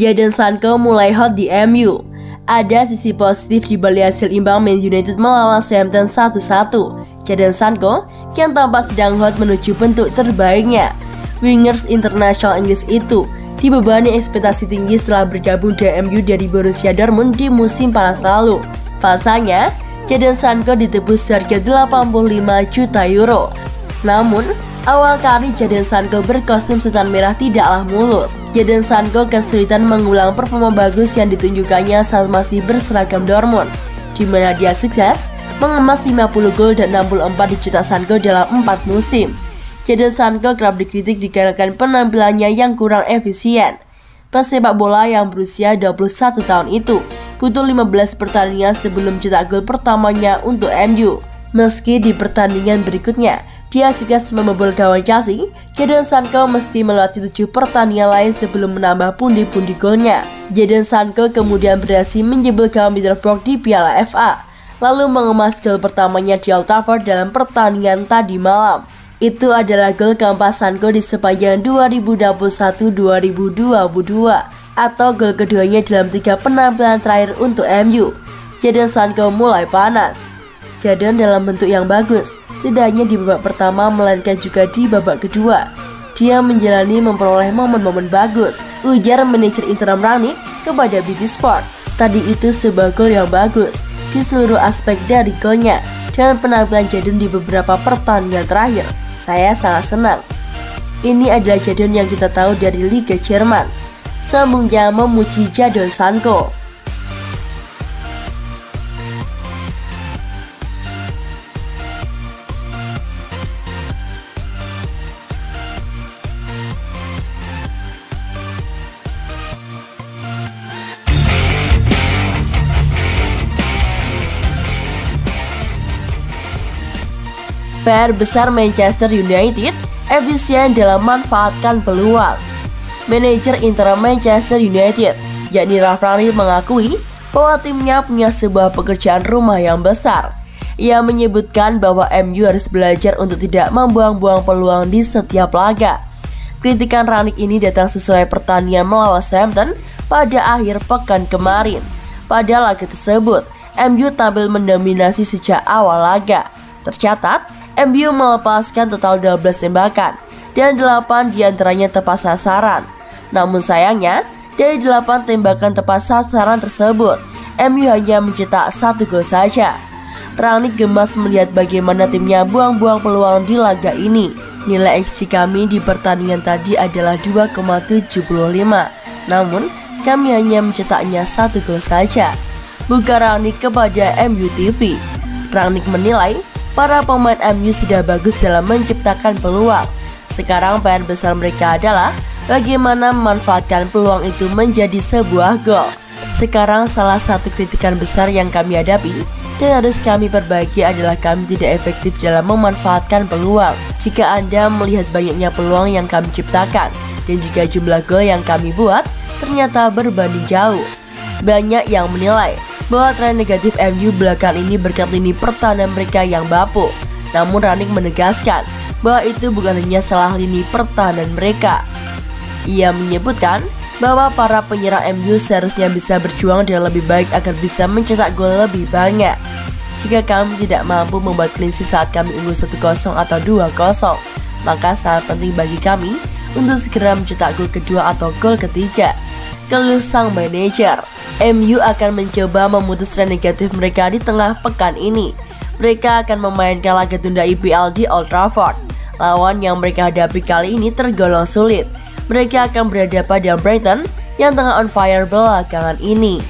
Jadon Sancho mulai hot di MU. Ada sisi positif di balik hasil imbang Man United melawan Southampton 1-1. Jadon Sancho kian tampak sedang hot menuju bentuk terbaiknya. Wingers internasional Inggris itu dibebani ekspektasi tinggi setelah bergabung di MU dari Borussia Dortmund di musim panas lalu. Pasalnya, Jadon Sancho ditebus harga 85 juta euro. Namun, awal karir Jadon Sancho berkostum setan merah tidaklah mulus. Jadon Sancho kesulitan mengulang performa bagus yang ditunjukkannya saat masih berseragam Dortmund, di mana dia sukses mengemas 50 gol dan 64 dicetak Sancho dalam 4 musim. Jadon Sancho kerap dikritik dikarenakan penampilannya yang kurang efisien. Pesepak bola yang berusia 21 tahun itu butuh 15 pertandingan sebelum cetak gol pertamanya untuk MU. Meski di pertandingan berikutnya dia sukses membobol gawang Chelsea, Jadon Sancho mesti melewati 7 pertandingan lain sebelum menambah pundi-pundi golnya. Jadon Sancho kemudian berhasil menjebol gawang Middlesbrough di Piala FA, lalu mengemas gol pertamanya di Old Trafford dalam pertandingan tadi malam. Itu adalah gol keempat Sancho di sepanjang 2021-2022 atau gol keduanya dalam 3 penampilan terakhir untuk MU. Jadon Sancho mulai panas. Jadon dalam bentuk yang bagus, tidak hanya di babak pertama melainkan juga di babak kedua. Dia menjalani memperoleh momen-momen bagus, ujar manajer Inter Rangnick kepada BT Sport. Tadi itu sebuah gol yang bagus di seluruh aspek dari golnya dan penampilan Jadon di beberapa pertandingan terakhir. Saya sangat senang. Ini adalah Jadon yang kita tahu dari Liga Jerman. Sambungnya memuji Jadon Sancho. PR besar Manchester United efisien dalam memanfaatkan peluang. Manajer Inter Manchester United, yakni Ralf Rangnick, mengakui bahwa timnya punya sebuah pekerjaan rumah yang besar. Ia menyebutkan bahwa MU harus belajar untuk tidak membuang-buang peluang di setiap laga. Kritikan Rangnick ini datang sesuai pertandingan melawan Southampton pada akhir pekan kemarin. Pada laga tersebut, MU tampil mendominasi sejak awal laga. Tercatat, MU melepaskan total 12 tembakan dan 8 diantaranya tepat sasaran. Namun sayangnya, dari 8 tembakan tepat sasaran tersebut, MU hanya mencetak 1 gol saja. Rangnick gemas melihat bagaimana timnya buang-buang peluang di laga ini. Nilai XG kami di pertandingan tadi adalah 2,75. Namun, kami hanya mencetaknya 1 gol saja, bukan Rangnick kepada MU TV. Rangnick menilai para pemain MU sudah bagus dalam menciptakan peluang. Sekarang PR besar mereka adalah bagaimana memanfaatkan peluang itu menjadi sebuah gol. Sekarang salah satu kritikan besar yang kami hadapi dan harus kami perbaiki adalah kami tidak efektif dalam memanfaatkan peluang. Jika Anda melihat banyaknya peluang yang kami ciptakan dan juga jumlah gol yang kami buat ternyata berbanding jauh. Banyak yang menilai bahwa tren negatif MU belakangan ini berkat lini pertahanan mereka yang bapuk. Namun Rangnick menegaskan bahwa itu bukan hanya salah lini pertahanan mereka. Ia menyebutkan bahwa para penyerang MU seharusnya bisa berjuang dan lebih baik agar bisa mencetak gol lebih banyak. Jika kami tidak mampu membuat clean sheet saat kami unggul 1-0 atau 2-0, maka sangat penting bagi kami untuk segera mencetak gol kedua atau gol ketiga, keluh sang manajer. MU akan mencoba memutus tren negatif mereka di tengah pekan ini. Mereka akan memainkan laga tunda IPL di Old Trafford. Lawan yang mereka hadapi kali ini tergolong sulit. Mereka akan berhadapan dengan Brighton yang tengah on fire belakangan ini.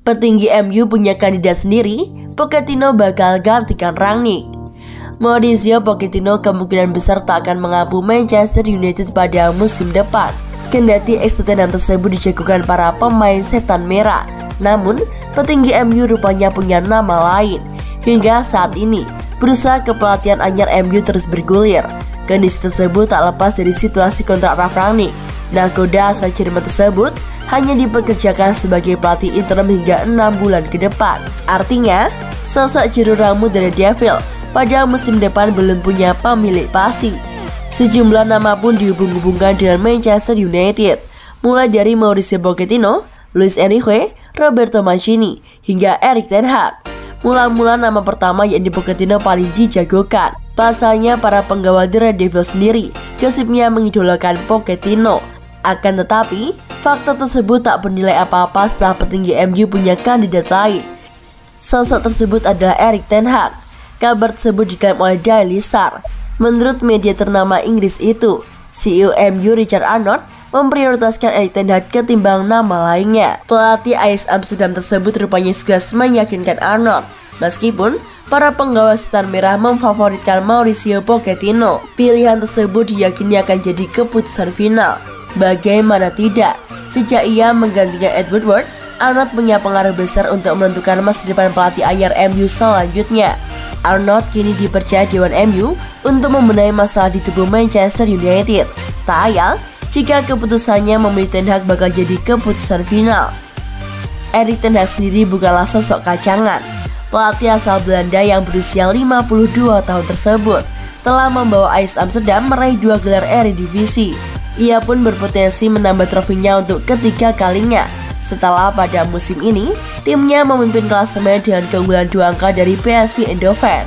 Petinggi MU punya kandidat sendiri, Pochettino bakal gantikan Rangnick. Mauricio Pochettino kemungkinan besar tak akan mengampu Manchester United pada musim depan. Kendati ex-Tottenham tersebut dijagokan para pemain setan merah, Namun, petinggi MU rupanya punya nama lain. Hingga saat ini, berusaha kepelatihan anyar MU terus bergulir. Kondisi tersebut tak lepas dari situasi kontrak Ralf Rangnick. Nakoda asal Jerman tersebut hanya dipekerjakan sebagai pelatih interim hingga 6 bulan ke depan. Artinya, sosok juru rambut dari Devil pada musim depan belum punya pemilik pasti. Sejumlah nama pun dihubung-hubungkan dengan Manchester United, mulai dari Mauricio Pochettino, Luis Enrique, Roberto Mancini, hingga Erik ten Hag. Mula-mula nama pertama yakni Pochettino paling dijagokan. Pasalnya para penggawa The Red Devils sendiri gosipnya mengidolakan Pochettino. Akan tetapi, fakta tersebut tak bernilai apa-apa setelah petinggi MU punya kandidat lain. Sosok tersebut adalah Erik ten Hag. Kabar tersebut diklaim oleh Daily Star. Menurut media ternama Inggris itu, CEO MU Richard Arnold memprioritaskan Erik ten Hag ketimbang nama lainnya. Pelatih Ajax Amsterdam tersebut rupanya sukses meyakinkan Arnold. Meskipun para penggawa setan merah memfavoritkan Mauricio Pochettino, pilihan tersebut diyakini akan jadi keputusan final. Bagaimana tidak, sejak ia menggantikan Ed Woodward, Arnold punya pengaruh besar untuk menentukan masa depan pelatih anyar MU selanjutnya. Arnold kini dipercaya Dewan MU untuk membenahi masalah di tubuh Manchester United. Tak ayal jika keputusannya memilih Ten Hag bakal jadi keputusan final. Erik ten Hag sendiri bukanlah sosok kacangan. Pelatih asal Belanda yang berusia 52 tahun tersebut telah membawa Ajax Amsterdam meraih 2 gelar Eredivisie. Ia pun berpotensi menambah trofinya untuk ketiga kalinya. Setelah pada musim ini, timnya memimpin klasemen dengan keunggulan 2 angka dari PSV Eindhoven.